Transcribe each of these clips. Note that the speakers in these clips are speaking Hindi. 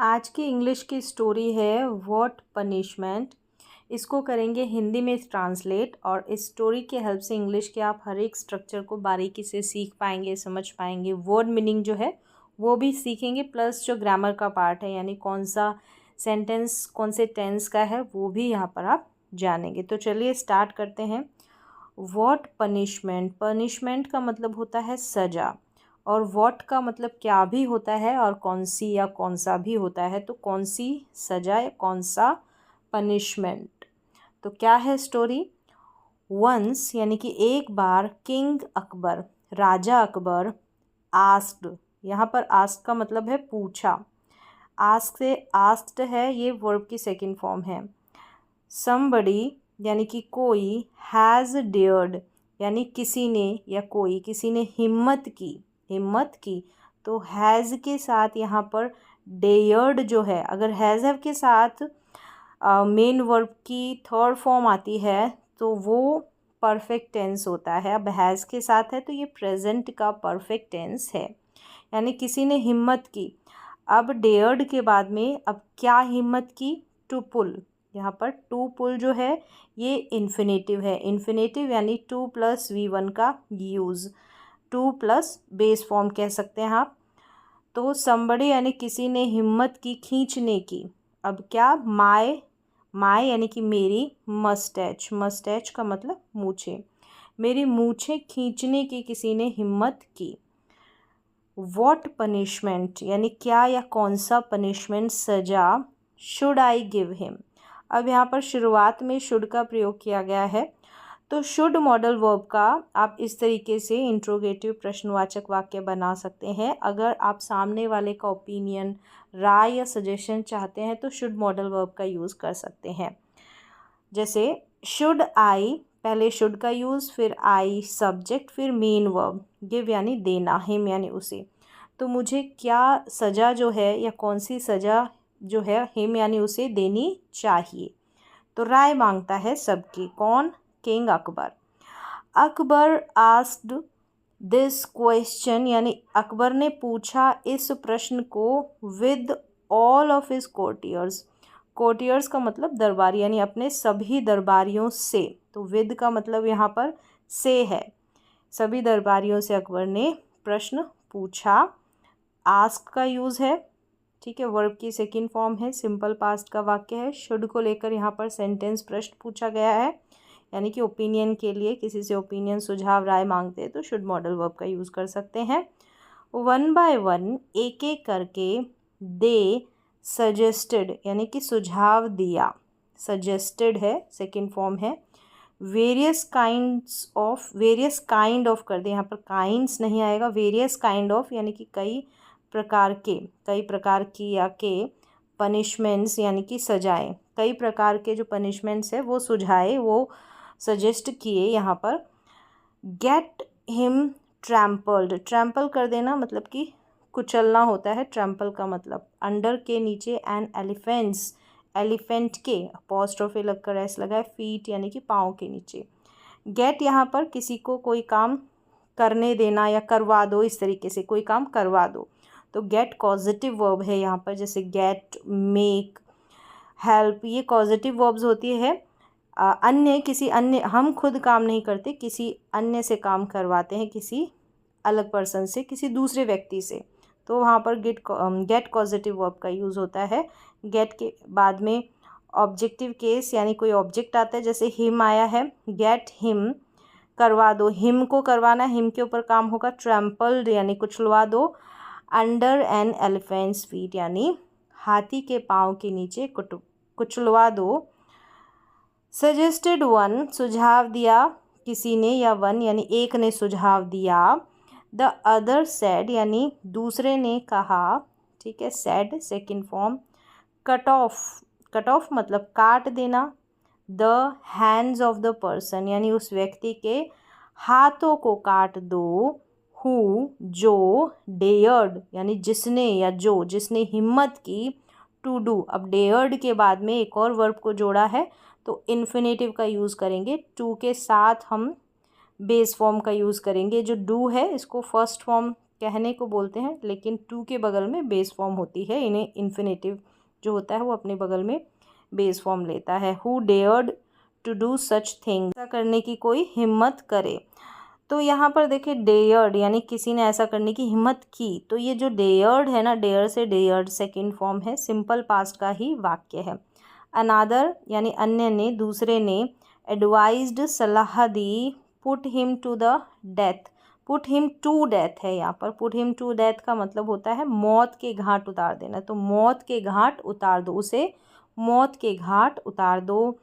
आज की इंग्लिश की स्टोरी है व्हाट पनिशमेंट। इसको करेंगे हिंदी में ट्रांसलेट और इस स्टोरी की हेल्प से इंग्लिश के आप हर एक स्ट्रक्चर को बारीकी से सीख पाएंगे, समझ पाएंगे। वर्ड मीनिंग जो है वो भी सीखेंगे, प्लस जो ग्रामर का पार्ट है यानी कौन सा सेंटेंस कौन से टेंस का है वो भी यहाँ पर आप जानेंगे। तो चलिए स्टार्ट करते हैं। व्हाट पनिशमेंट, पनिशमेंट का मतलब होता है सज़ा, और व्हाट का मतलब क्या भी होता है और कौन सी या कौन सा भी होता है। तो कौन सी सज़ा या कौन सा पनिशमेंट। तो क्या है स्टोरी। वंस यानी कि एक बार, किंग अकबर राजा अकबर, आस्क्ड, यहाँ पर आस्क का मतलब है पूछा। आस्क से आस्क्ड है, ये वर्ब की सेकंड फॉर्म है। समबडी यानी कि कोई, हैज़ डेयर्ड यानी किसी ने या कोई किसी ने हिम्मत की। तो हैज़ के साथ यहाँ पर डेयर्ड जो है, अगर हैज़ हैव के साथ मेन वर्ब की थर्ड फॉर्म आती है तो वो परफेक्ट टेंस होता है। अब हैज़ के साथ है तो ये प्रेजेंट का परफेक्ट टेंस है, यानी किसी ने हिम्मत की। अब डेयर्ड के बाद में अब क्या हिम्मत की, टू पुल। यहाँ पर टू पुल जो है ये इन्फिनेटिव है। इन्फिनेटिव यानी टू प्लस V1 का use, two plus base form कह सकते हैं आप। तो somebody यानी किसी ने हिम्मत की, खींचने की। अब क्या, माय यानी कि मेरी, मस्टैच का मतलब मूछें, मेरी मूछें खींचने की किसी ने हिम्मत की। व्हाट पनिशमेंट यानी क्या या कौन सा पनिशमेंट, सजा, शुड आई गिव हिम। अब यहाँ पर शुरुआत में शुड का प्रयोग किया गया है। तो शुड मॉडल वर्ब का आप इस तरीके से इंट्रोगेटिव प्रश्नवाचक वाक्य बना सकते हैं। अगर आप सामने वाले का ओपिनियन, राय या सजेशन चाहते हैं तो शुड मॉडल वर्ब का यूज़ कर सकते हैं। जैसे शुड आई, पहले शुड का यूज़, फिर आई सब्जेक्ट, फिर मेन वर्ब, गिव यानी देना, हिम यानी उसे। तो मुझे क्या सज़ा जो है या कौन सी सज़ा जो है हिम यानी उसे देनी चाहिए। तो राय मांगता है सबकी, कौन, king Akbar. Akbar asked this question यानी अकबर ने पूछा इस प्रश्न को with all of his courtiers. Courtiers का मतलब दरबारी, यानी अपने सभी दरबारियों से। तो विद का मतलब यहाँ पर से है, सभी दरबारियों से अकबर ने प्रश्न पूछा। आस्क का यूज़ है, ठीक है, वर्ब की सेकंड फॉर्म है, सिंपल पास्ट का वाक्य है। शुड को लेकर यहाँ पर सेंटेंस प्रश्न पूछा गया है, यानी कि ओपिनियन के लिए किसी से ओपिनियन, सुझाव, राय मांगते हैं तो शुड मॉडल वर्ब का यूज़ कर सकते हैं। वन बाय वन, एक एक करके, दे सजेस्टेड यानी कि सुझाव दिया, सजेस्टेड है सेकंड फॉर्म है। वेरियस काइंड ऑफ कर दे, यहाँ पर काइंड्स नहीं आएगा, वेरियस काइंड ऑफ यानी कि कई प्रकार की या के पनिशमेंट्स यानी कि सजाएं, कई प्रकार के जो पनिशमेंट्स है वो सुझाए, वो सजेस्ट किए यहाँ पर। गेट हिम ट्रैम्पल्ड, ट्रैम्पल कर देना मतलब कि कुचलना होता है। ट्रैम्पल का मतलब अंडर के नीचे, एन एलिफेंट के अपॉस्ट्रोफी लगकर एस लगा है, फीट यानी कि पाँव के नीचे। गेट यहाँ पर किसी को कोई काम करने देना या करवा दो, इस तरीके से कोई काम करवा दो। तो गेट कॉजेटिव वर्ब है यहाँ पर, जैसे गेट, मेक, हेल्प, ये कॉजेटिव वर्ब्स होती है। किसी अन्य, हम खुद काम नहीं करते, किसी अन्य से काम करवाते हैं, किसी अलग पर्सन से, किसी दूसरे व्यक्ति से। तो वहाँ पर गेट कॉजेटिव वर्ब का यूज़ होता है। गेट के बाद में ऑब्जेक्टिव केस यानी कोई ऑब्जेक्ट आता है, जैसे हिम आया है, गेट हिम, करवा दो, हिम को करवाना, हिम के ऊपर काम होगा। ट्रैम्पल्ड यानी कुचलवा दो। अंडर एन एलिफेंट्स फीट यानी हाथी के पाँव के नीचे कुचलवा दो। सजेस्टेड वन, सुझाव दिया किसी ने, या वन यानी एक ने सुझाव दिया। द अदर सेड यानी दूसरे ने कहा, ठीक है, said second form. Cut off मतलब काट देना। The hands of the person यानी उस व्यक्ति के हाथों को काट दो। हु जो, डेयर्ड यानी जिसने या जो, जिसने हिम्मत की। टू डू, अब डेयर्ड के बाद में एक और वर्ब को जोड़ा है तो इन्फिनेटिव का यूज़ करेंगे। टू के साथ हम बेस फॉर्म का यूज़ करेंगे। जो डू है इसको फर्स्ट फॉर्म कहने को बोलते हैं, लेकिन टू के बगल में बेस फॉर्म होती है, इन्हें इन्फिनेटिव जो होता है वो अपने बगल में बेस फॉर्म लेता है। Who dared to do such thing, ऐसा करने की कोई हिम्मत करे। तो यहाँ पर देखिए डेयर्ड यानी किसी ने ऐसा करने की हिम्मत की, तो ये जो डेयर्ड है ना, डेयर से डेयर्ड सेकंड फॉर्म है, सिंपल पास्ट का ही वाक्य है। अनादर यानी अन्य ने, दूसरे ने, एडवाइज्ड सलाह दी, put him to the death, put him to death है यहाँ पर। पुट हिम टू डेथ का मतलब होता है मौत के घाट उतार देना, तो मौत के घाट उतार दो, उसे मौत के घाट उतार दो।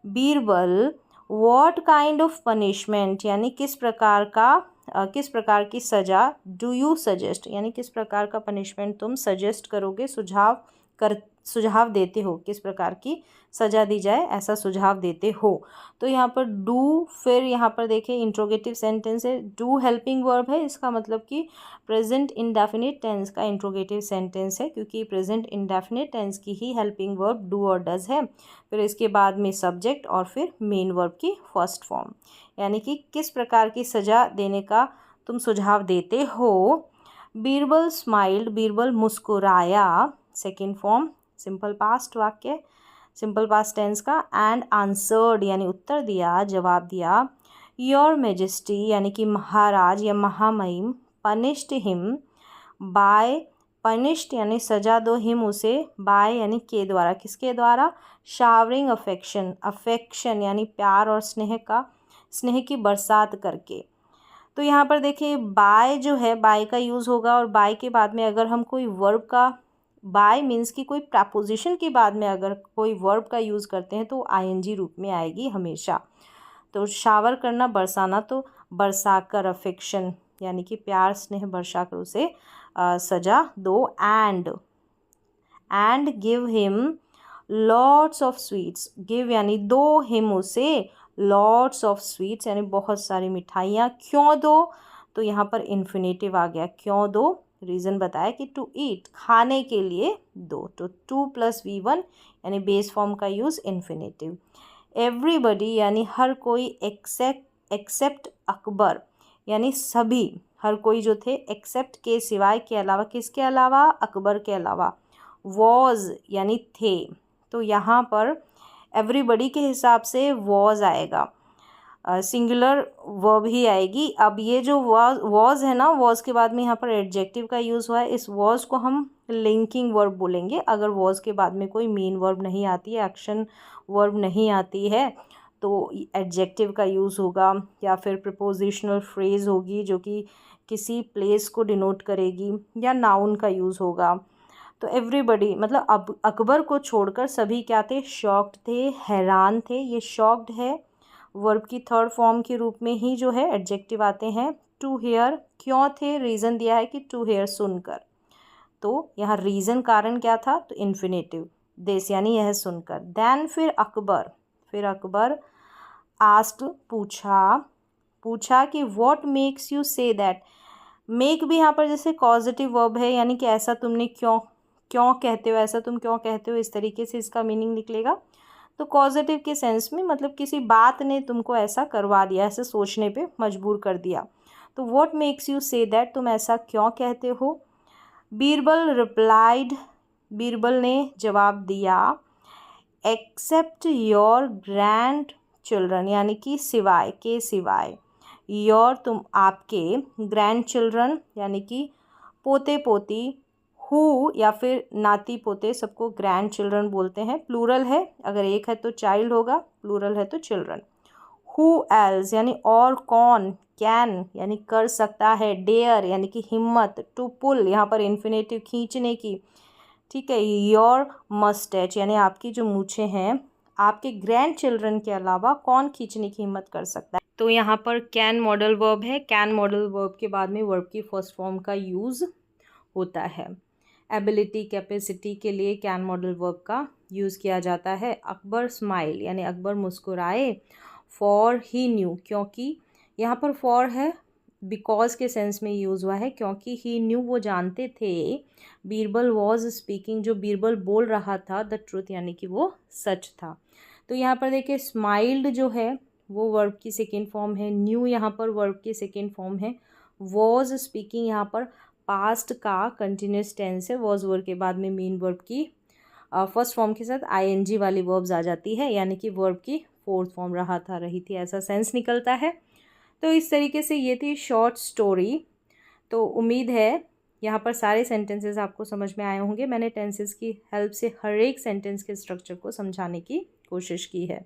Birbal what kind of punishment यानी किस प्रकार की सज़ा, डू यू सजेस्ट यानी किस प्रकार का पनिशमेंट तुम सजेस्ट करोगे, सुझाव देते हो, किस प्रकार की सज़ा दी जाए ऐसा सुझाव देते हो। तो यहाँ पर डू, फिर यहाँ पर देखिए इंट्रोगेटिव सेंटेंस है, डू हेल्पिंग वर्ब है, इसका मतलब कि प्रेजेंट इंडेफिनिट टेंस का इंट्रोगेटिव सेंटेंस है, क्योंकि प्रेजेंट इंडेफिनिट टेंस की ही हेल्पिंग वर्ब डू और डज है। फिर इसके बाद में सब्जेक्ट और फिर मेन वर्ब की फर्स्ट फॉर्म, यानी कि किस प्रकार की सज़ा देने का तुम सुझाव देते हो। बीरबल स्माइल्ड, बीरबल मुस्कुराया, सेकेंड फॉर्म सिंपल पास्ट वाक्य, सिंपल पास्ट टेंस का। एंड आंसर्ड यानी उत्तर दिया, जवाब दिया। योर मेजेस्टी यानी कि महाराज या महामहिम, पनिश्ड हिम बाय, पनिश्ड यानी सजा दो, हिम उसे, बाय यानी के द्वारा, किसके द्वारा, शावरिंग अफेक्शन, अफेक्शन यानी प्यार और स्नेह की बरसात करके। तो यहाँ पर देखिए बाय जो है, बाय का यूज़ होगा, और बाय के बाद में अगर हम कोई वर्ब का, बाय मीन्स कि कोई प्रपोजिशन के बाद में अगर कोई वर्ब का यूज़ करते हैं तो आईएनजी रूप में आएगी हमेशा। तो शावर करना, बरसाना, तो बरसाकर, अफेक्शन यानी कि प्यार स्नेह बरसाकर उसे सजा दो। And give him lots of sweets, give यानी दो, हिम उसे, लॉट्स ऑफ स्वीट्स यानी बहुत सारी मिठाइयाँ, क्यों दो, तो यहाँ पर इन्फिनेटिव आ गया, क्यों दो, रीज़न बताया कि टू ईट, खाने के लिए दो, तो टू प्लस V1 यानी बेस फॉर्म का यूज़ इन्फिनेटिव। एवरीबडी यानी हर कोई, एक्सेप्ट अकबर यानी सभी, हर कोई जो थे, एक्सेप्ट के सिवाय, के अलावा, किसके अलावा, अकबर के अलावा। वॉज यानी थे, तो यहाँ पर एवरीबडी के हिसाब से वॉज आएगा, सिंगुलर वर्ब ही आएगी। अब ये जो वॉज है ना, वॉज के बाद में यहाँ पर एडजेक्टिव का यूज़ हुआ है, इस वॉज को हम लिंकिंग वर्ब बोलेंगे। अगर वॉज के बाद में कोई मेन वर्ब नहीं आती है, एक्शन वर्ब नहीं आती है, तो एडजेक्टिव का यूज़ होगा, या फिर प्रीपोजिशनल फ्रेज होगी जो कि किसी प्लेस को डिनोट करेगी, या नाउन का यूज़ होगा। तो एवरीबडी मतलब अब अकबर को छोड़कर सभी क्या थे, शॉक्ड थे, हैरान थे। ये शॉक्ड है वर्ब की थर्ड फॉर्म के रूप में ही जो है एडजेक्टिव आते हैं। टू हेयर, क्यों थे, रीज़न दिया है कि टू हेयर, सुनकर, तो यहाँ रीज़न कारण क्या था, तो इन्फिनेटिव, दिस यानी यह सुनकर। देन फिर अकबर आस्क्ड, पूछा कि what makes you say that, make भी यहाँ पर जैसे कॉजेटिव वर्ब है, यानी कि ऐसा तुमने क्यों कहते हो, ऐसा तुम क्यों कहते हो, इस तरीके से इसका मीनिंग निकलेगा। तो कॉजेटिव के सेंस में मतलब किसी बात ने तुमको ऐसा करवा दिया, ऐसे सोचने पे मजबूर कर दिया। तो what makes you say that, तुम ऐसा क्यों कहते हो। बीरबल रिप्लाइड, बीरबल ने जवाब दिया, एक्सेप्ट योर ग्रैंड चिल्ड्रन यानी कि सिवाय, के सिवाय, योर तुम आपके, ग्रैंड चिल्ड्रन यानी कि पोते पोती, हु या फिर नाती पोते सबको ग्रैंड चिल्ड्रन बोलते हैं। प्लूरल है, अगर एक है तो चाइल्ड होगा, प्लूरल है तो चिल्ड्रन। हु एल्स यानी और कौन, कैन यानी कर सकता है, डेयर यानी कि हिम्मत, टू पुल यहाँ पर इन्फिनेटिव, खींचने की, ठीक है। योर मस्टैच यानी आपकी जो मूछें हैं, आपके ग्रैंड चिल्ड्रन के अलावा कौन खींचने की हिम्मत कर सकता है। तो यहाँ पर कैन मॉडल वर्ब है, कैन मॉडल वर्ब के बाद में वर्ब की फर्स्ट फॉर्म का यूज़ होता है। एबिलिटी, कैपेसिटी के लिए कैन मॉडल वर्ब का यूज़ किया जाता है। अकबर स्माइल यानी अकबर मुस्कुराए, फॉर ही न्यू, क्योंकि यहाँ पर फॉर है, बिकॉज के सेंस में यूज़ हुआ है, क्योंकि ही न्यू वो जानते थे, बीरबल वॉज स्पीकिंग जो बीरबल बोल रहा था, द ट्रुथ यानी कि वो सच था। तो यहाँ पर देखिए स्माइल्ड जो है वो वर्ब की सेकेंड फॉर्म है, न्यू यहाँ पर वर्ब की सेकेंड फॉर्म है, वॉज स्पीकिंग यहाँ पर पास्ट का कंटिन्यूस टेंस है, वॉज वर्ब के बाद में मीन वर्ब की फर्स्ट फॉर्म के साथ आईएनजी वाली वर्ब्स आ जाती है, यानी कि वर्ब की फोर्थ फॉर्म रही थी, ऐसा सेंस निकलता है। तो इस तरीके से ये थी शॉर्ट स्टोरी। तो उम्मीद है यहाँ पर सारे सेंटेंसेस आपको समझ में आए होंगे। मैंने टेंसेस की हेल्प से हर एक सेंटेंस के स्ट्रक्चर को समझाने की कोशिश की है।